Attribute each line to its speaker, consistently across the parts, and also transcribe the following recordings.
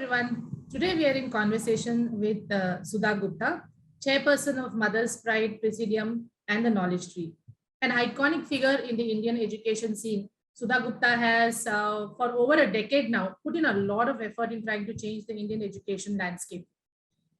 Speaker 1: everyone. Today we are in conversation with Sudha Gupta, Chairperson of Mother's Pride, Presidium, and the Knowledge Tree. An iconic figure in the Indian education scene, Sudha Gupta has, for over a decade now, put in a lot of effort in trying to change the Indian education landscape.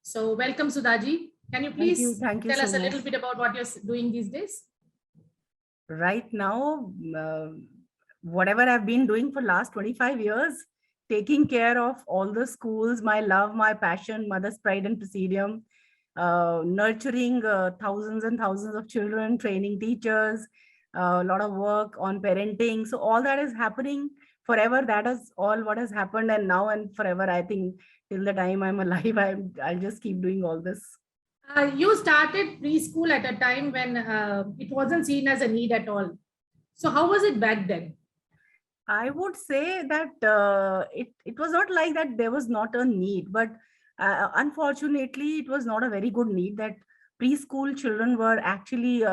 Speaker 1: So, welcome, Sudhaji. Can you please
Speaker 2: Thank you
Speaker 1: tell
Speaker 2: so
Speaker 1: us a
Speaker 2: much.
Speaker 1: little bit about what you're doing these days?
Speaker 2: Right now, whatever I've been doing for last 25 years, taking care of all the schools, my love, my passion, Mother's Pride and Presidium, nurturing thousands and thousands of children, training teachers, a lot of work on parenting. So all that is happening forever. That is all what has happened, and now and forever. I think till the time I'm alive, I'll just keep doing all this.
Speaker 1: You started preschool at a time when it wasn't seen as a need at all. So, how was it back then?
Speaker 2: I would say that it was not like that there was not a need, but unfortunately, it was not a very good need that preschool children were actually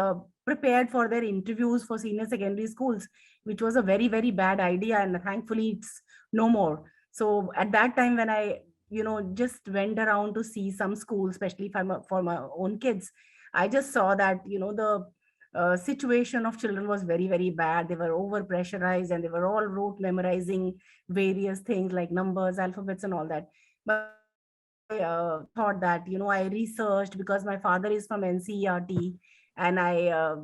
Speaker 2: prepared for their interviews for senior secondary schools, which was a very, very bad idea. And thankfully, it's no more. So at that time, when I, just went around to see some schools, especially for my own kids, I just saw that, the situation of children was very, very bad. They were over pressurized and they were all rote memorizing various things like numbers, alphabets, and all that. But I thought that, I researched because my father is from NCERT, and I,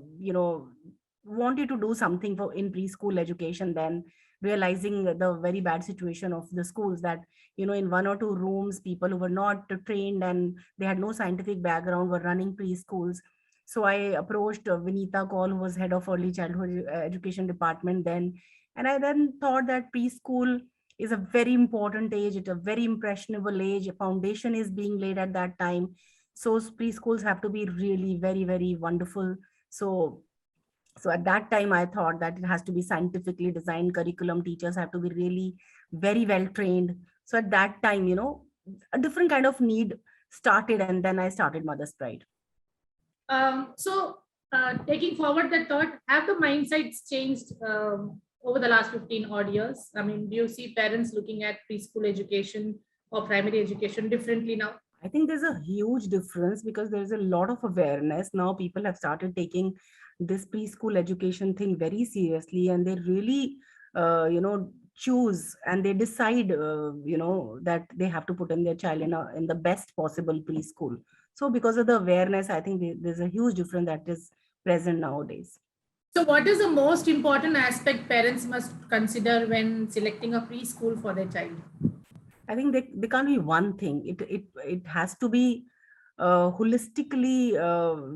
Speaker 2: wanted to do something for in preschool education. Then realizing the very bad situation of the schools, that in one or two rooms, people who were not trained and they had no scientific background were running preschools. So I approached Vinita Kaul, who was head of early childhood education department then. And I then thought that preschool is a very important age. It's a very impressionable age. A foundation is being laid at that time. So preschools have to be really very, very wonderful. So at that time, I thought that it has to be scientifically designed curriculum. Teachers have to be really very well trained. So at that time, a different kind of need started, and then I started Mother's Pride.
Speaker 1: Taking forward that thought, have the mindsets changed over the last 15 odd years? I mean, do you see parents looking at preschool education or primary education differently now?
Speaker 2: I think there's a huge difference because there's a lot of awareness. Now people have started taking this preschool education thing very seriously, and they really, choose and they decide, that they have to put in their child in the best possible preschool. So because of the awareness, I think there's a huge difference that is present nowadays.
Speaker 1: So, what is the most important aspect parents must consider when selecting a preschool for their child?
Speaker 2: I think they can't be one thing. It has to be holistically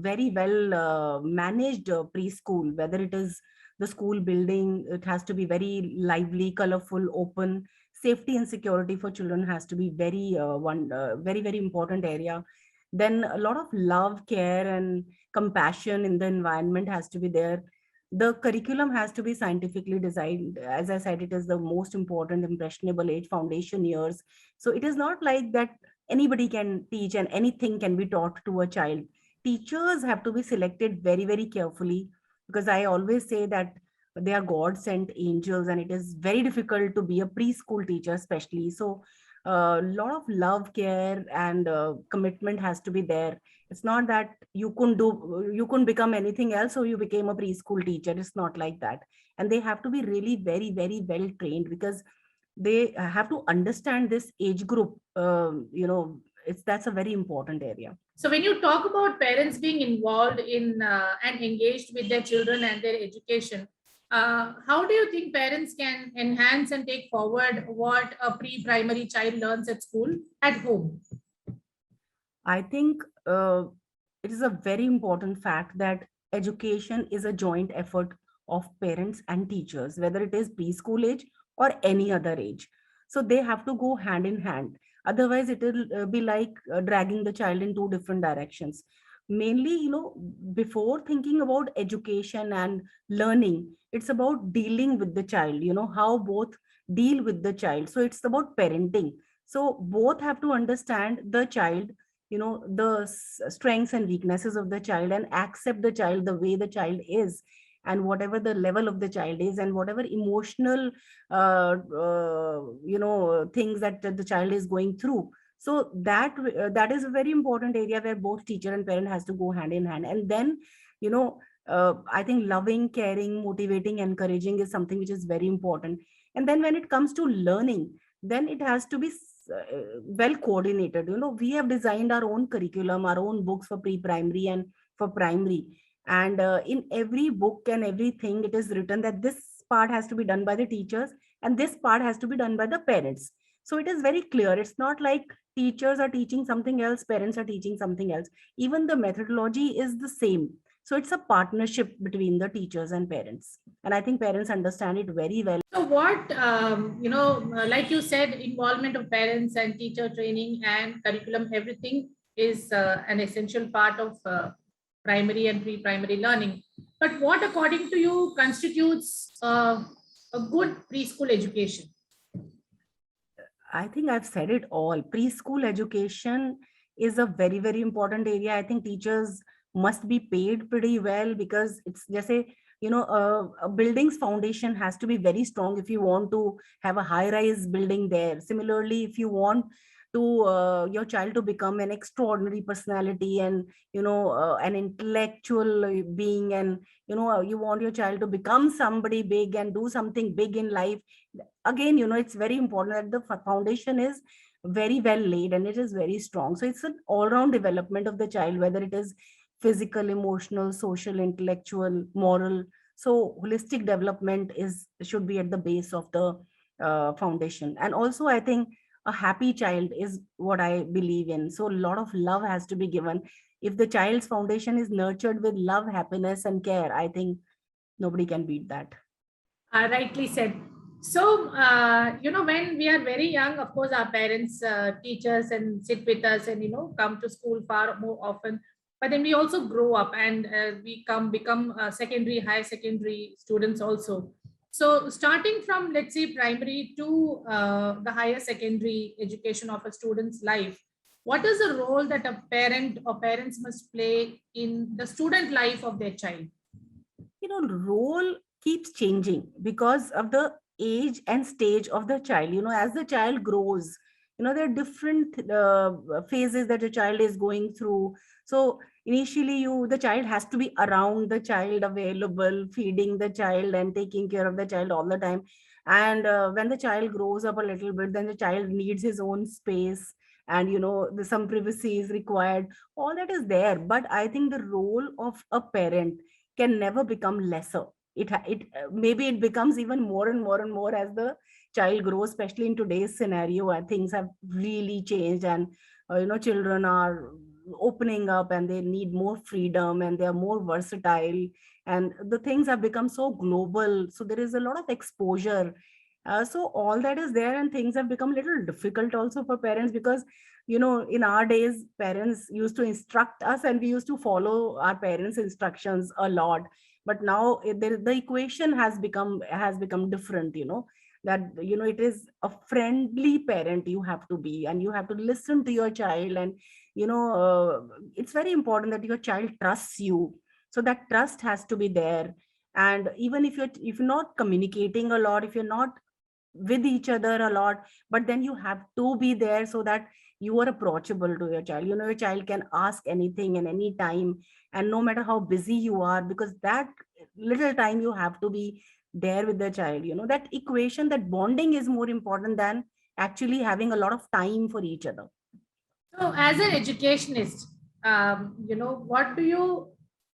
Speaker 2: very well managed preschool. Whether it is the school building, it has to be very lively, colorful, open. Safety and security for children has to be very, very important area. Then a lot of love, care, and compassion in the environment has to be there. The curriculum has to be scientifically designed. As I said, it is the most important impressionable age, foundation years. So it is not like that anybody can teach and anything can be taught to a child. Teachers have to be selected very, very carefully, because I always say that they are God sent angels, and it is very difficult to be a preschool teacher, especially. So a lot of love, care, and commitment has to be there. It's not that you couldn't become anything else, so you became a preschool teacher. It's not like that. And they have to be really very, very well trained, because they have to understand this age group. That's a very important area.
Speaker 1: So, when you talk about parents being involved in and engaged with their children and their education, how do you think parents can enhance and take forward what a pre-primary child learns at school at home?
Speaker 2: I think it is a very important fact that education is a joint effort of parents and teachers, whether it is preschool age or any other age. So they have to go hand in hand. Otherwise, it will be like dragging the child in two different directions. Mainly, before thinking about education and learning, it's about dealing with the child, how both deal with the child. So it's about parenting. So both have to understand the child, the strengths and weaknesses of the child, and accept the child the way the child is, and whatever the level of the child is, and whatever emotional things that the child is going through. So that is a very important area where both teacher and parent has to go hand in hand. And then, I think loving, caring, motivating, encouraging is something which is very important. And then when it comes to learning, then it has to be well coordinated. We have designed our own curriculum, our own books for pre-primary and for primary. And in every book and everything, it is written that this part has to be done by the teachers and this part has to be done by the parents. So it is very clear. It's not like teachers are teaching something else, parents are teaching something else. Even the methodology is the same. So it's a partnership between the teachers and parents. And I think parents understand it very well.
Speaker 1: So what, like you said, involvement of parents and teacher training and curriculum, everything is an essential part of primary and pre-primary learning. But what, according to you, constitutes a good preschool education?
Speaker 2: I think I've said it all. Preschool education is a very, very important area. I think teachers must be paid pretty well, because it's just a building's foundation has to be very strong if you want to have a high-rise building there. Similarly, if you want to your child to become an extraordinary personality and an intellectual being, and you want your child to become somebody big and do something big in life, again, it's very important that the foundation is very well laid and it is very strong. So it's an all-round development of the child, whether it is physical, emotional, social, intellectual, moral. So holistic development should be at the base of the foundation. And also, I think a happy child is what I believe in. So a lot of love has to be given. If the child's foundation is nurtured with love, happiness, and care, I think nobody can beat that.
Speaker 1: Rightly said. So, when we are very young, of course, our parents teach us and sit with us and, come to school far more often. But then we also grow up and we become secondary, higher secondary students also. So starting from, let's say, primary to the higher secondary education of a student's life, what is the role that a parent or parents must play in the student life of their child?
Speaker 2: Role keeps changing because of the age and stage of the child. As the child grows, there are different phases that a child is going through. So initially the child has to be around the child, available, feeding the child and taking care of the child all the time. And when the child grows up a little bit, then the child needs his own space, and some privacy is required. All that is there, but I think the role of a parent can never become lesser. It maybe it becomes even more and more and more as the child grows, especially in today's scenario where things have really changed, and children are opening up and they need more freedom and they are more versatile, and the things have become so global, so there is a lot of exposure. So all that is there, and things have become a little difficult also for parents, because in our days parents used to instruct us and we used to follow our parents' instructions a lot. But now the equation has become different, that it is a friendly parent you have to be, and you have to listen to your child, and it's very important that your child trusts you. So that trust has to be there. And even if you're not communicating a lot, if you're not with each other a lot, but then you have to be there so that you are approachable to your child. Your child can ask anything and any time, and no matter how busy you are, because that little time you have to be there with the child. That equation, that bonding is more important than actually having a lot of time for each other.
Speaker 1: So as an educationist, what do you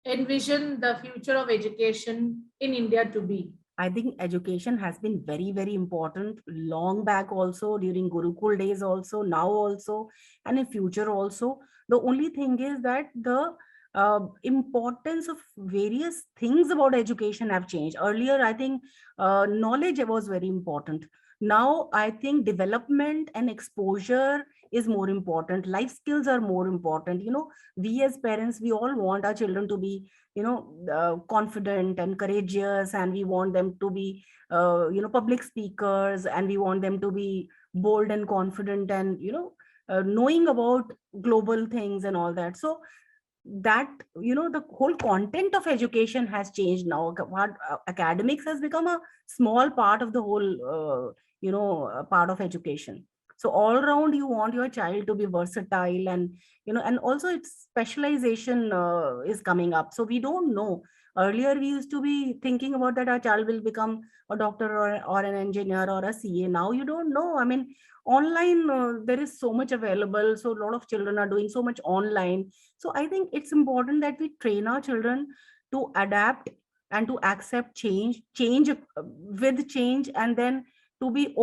Speaker 1: envision the future of education in India to be?
Speaker 2: I think education has been very, very important long back also, during Gurukul days also, now also, and in future also. The only thing is that the importance of various things about education have changed. Earlier, I think knowledge was very important. Now, I think development and exposure is more important. Life skills are more important. We as parents, we all want our children to be confident and courageous, and we want them to be public speakers, and we want them to be bold and confident, and knowing about global things and all that. So that the whole content of education has changed now. Academics has become a small part of the whole a part of education. So all around you want your child to be versatile, and and also its specialization is coming up. So we don't know. Earlier we used to be thinking about that our child will become a doctor or an engineer or a CA. Now you don't know. I mean, online there is so much available, so a lot of children are doing so much online. So I think it's important that we train our children to adapt and to accept change with change, and then to be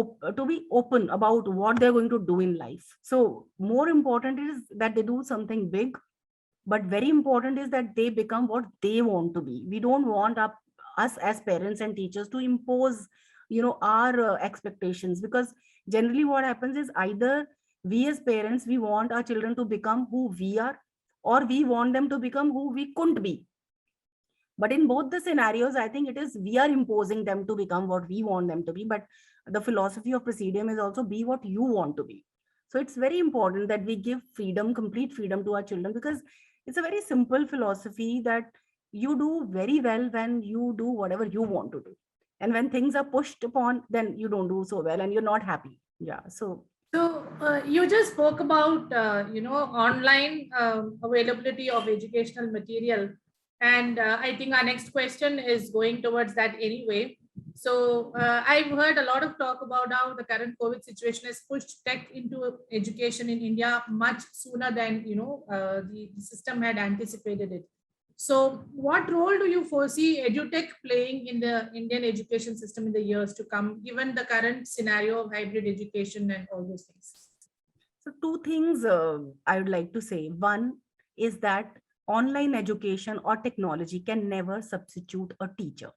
Speaker 2: open about what they're going to do in life. So more important is that they do something big, but very important is that they become what they want to be. We don't want us as parents and teachers to impose our expectations, because generally what happens is either we as parents, we want our children to become who we are, or we want them to become who we couldn't be. But in both the scenarios, I think it is we are imposing them to become what we want them to be. But the philosophy of Presidium is also be what you want to be. So it's very important that we give freedom, complete freedom to our children, because it's a very simple philosophy that you do very well when you do whatever you want to do. And when things are pushed upon, then you don't do so well and you're not happy. Yeah.
Speaker 1: So you just spoke about online availability of educational material, and I think our next question is going towards that anyway. So I've heard a lot of talk about how the current COVID situation has pushed tech into education in India much sooner than the system had anticipated it. So, what role do you foresee edutech playing in the Indian education system in the years to come, given the current scenario of hybrid education and all those things?
Speaker 2: So two things I would like to say. One is that online education or technology can never substitute a teacher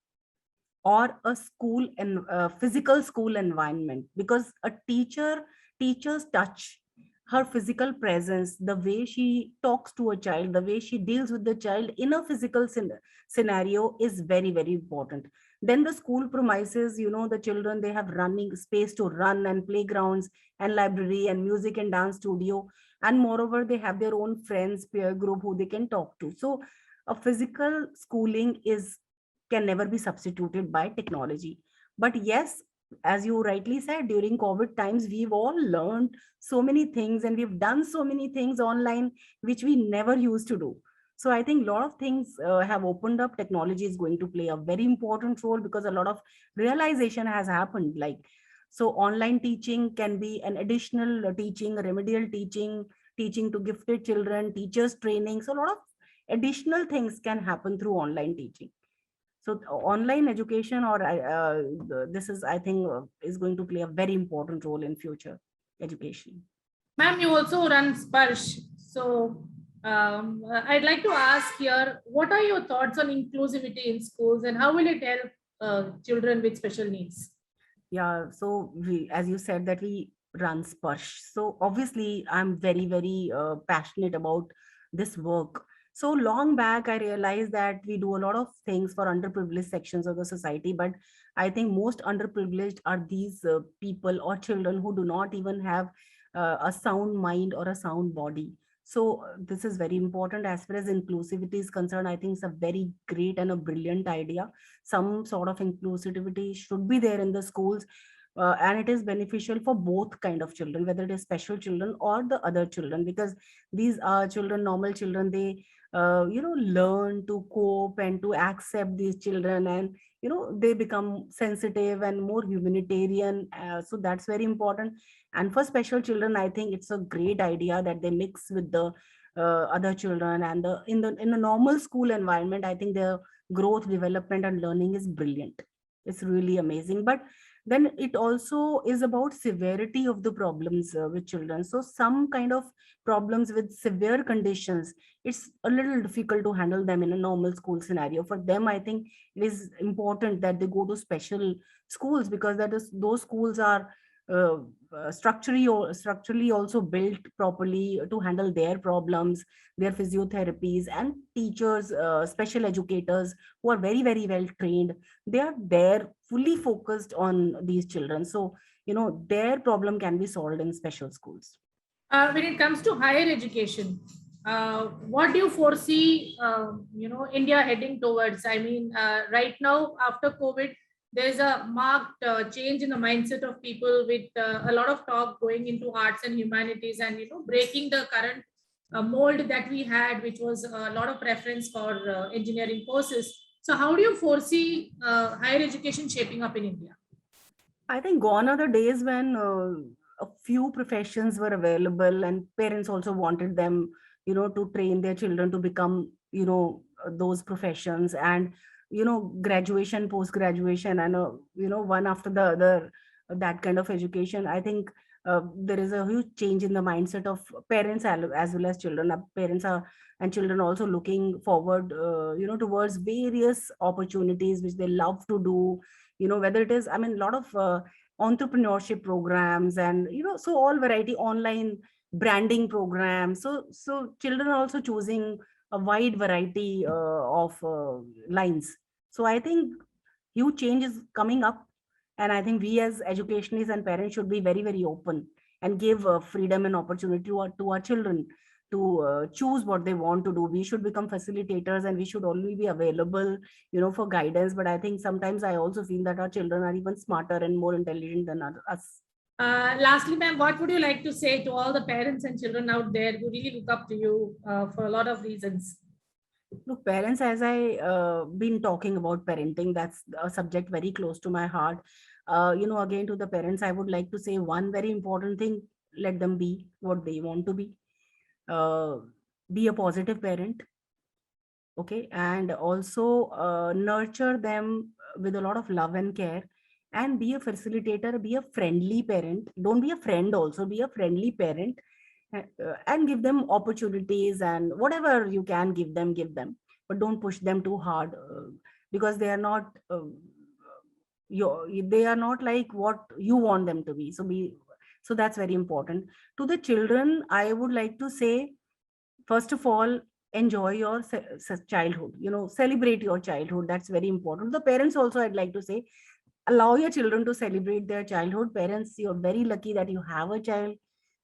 Speaker 2: or a school and physical school environment, because a teacher's touch, her physical presence, the way she talks to a child, the way she deals with the child in a physical scenario is very, very important. Then the school promises, the children, they have running space to run, and playgrounds and library and music and dance studio, and moreover they have their own friends, peer group who they can talk to. So a physical schooling is can never be substituted by technology. But yes, as you rightly said, during COVID times, we've all learned so many things and we've done so many things online, which we never used to do. So I think a lot of things have opened up. Technology is going to play a very important role, because a lot of realization has happened. Like, so online teaching can be an additional teaching, remedial teaching, teaching to gifted children, teachers training. So a lot of additional things can happen through online teaching. So online education, or this is, I think, is going to play a very important role in future education.
Speaker 1: Ma'am, you also run Sparsh. So I'd like to ask here, what are your thoughts on inclusivity in schools and how will it help children with special needs?
Speaker 2: Yeah, so we, as you said, that we run Sparsh. So obviously I'm very, very passionate about this work. So long back, I realized that we do a lot of things for underprivileged sections of the society, but I think most underprivileged are these people or children who do not even have a sound mind or a sound body. So this is very important. As far as inclusivity is concerned, I think it's a very great and a brilliant idea. Some sort of inclusivity should be there in the schools, and it is beneficial for both kind of children, whether it is special children or the other children, because these are children, normal children, they learn to cope and to accept these children, and they become sensitive and more humanitarian, so that's very important. And for special children, I think it's a great idea that they mix with the other children, and in the normal school environment, I think their growth, development and learning is brilliant. It's really amazing. But then it also is about severity of the problems with children. So some kind of problems with severe conditions, it's a little difficult to handle them in a normal school scenario. For them, I think it is important that they go to special schools, because those schools are structurally also built properly to handle their problems, their physiotherapies, and teachers, special educators who are very, very well trained. They are there fully focused on these children, so their problem can be solved in special schools.
Speaker 1: When it comes to higher education, what do you foresee India heading towards? I mean, right now after COVID, there's a marked change in the mindset of people, with a lot of talk going into arts and humanities, and breaking the current mold that we had, which was a lot of preference for engineering courses. So how do you foresee higher education shaping up in India?
Speaker 2: I think gone are the days when a few professions were available and parents also wanted them, to train their children to become, those professions, and, graduation, post graduation, and, one after the other, that kind of education. I think there is a huge change in the mindset of parents as well as children. Parents are and children also looking forward, towards various opportunities which they love to do, whether it is, I mean, a lot of entrepreneurship programs, and so all variety online branding programs. So children are also choosing a wide variety of lines. So I think huge change is coming up, and I think we as educationists and parents should be very, very open and give freedom and opportunity to our children to choose what they want to do. We should become facilitators, and we should only be available, for guidance. But I think sometimes I also feel that our children are even smarter and more intelligent than us.
Speaker 1: Lastly, ma'am, what would you like to say to all the parents and children out there who really look up to you for a lot of reasons?
Speaker 2: Look, parents, as I been talking about parenting, that's a subject very close to my heart. Again, to the parents, I would like to say one very important thing: let them be what they want to be. Uh, be a positive parent, okay, and also nurture them with a lot of love and care, and be a facilitator, be a friendly parent. Don't be a friend, also be a friendly parent, and give them opportunities, and whatever you can give them, but don't push them too hard, because they are not they are not like what you want them to be. So that's very important. To the children, I would like to say, first of all, enjoy your childhood, celebrate your childhood. That's very important. The parents also, I'd like to say, allow your children to celebrate their childhood. Parents, you're very lucky that you have a child.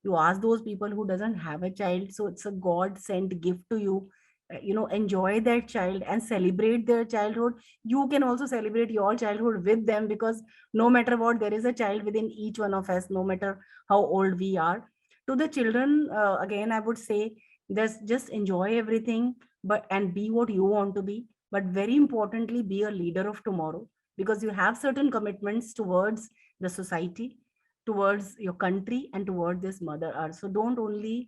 Speaker 2: You ask those people who doesn't have a child, so it's a god sent gift to you. Enjoy that child and celebrate their childhood. You can also celebrate your childhood with them, because no matter what, there is a child within each one of us, no matter how old we are. To the children, again, I would say, just enjoy everything, but and be what you want to be, but very importantly, be a leader of tomorrow, because you have certain commitments towards the society, towards your country, and towards this mother earth. So don't only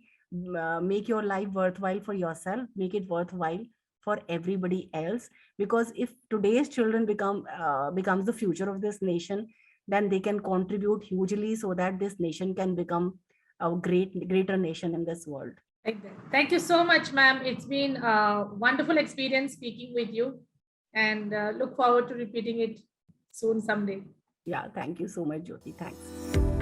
Speaker 2: make your life worthwhile for yourself, make it worthwhile for everybody else. Because if today's children becomes the future of this nation, then they can contribute hugely, so that this nation can become a greater nation in this world.
Speaker 1: Like that. Thank you so much, ma'am. It's been a wonderful experience speaking with you, and look forward to repeating it soon someday.
Speaker 2: Yeah, thank you so much, Jyoti. Thanks.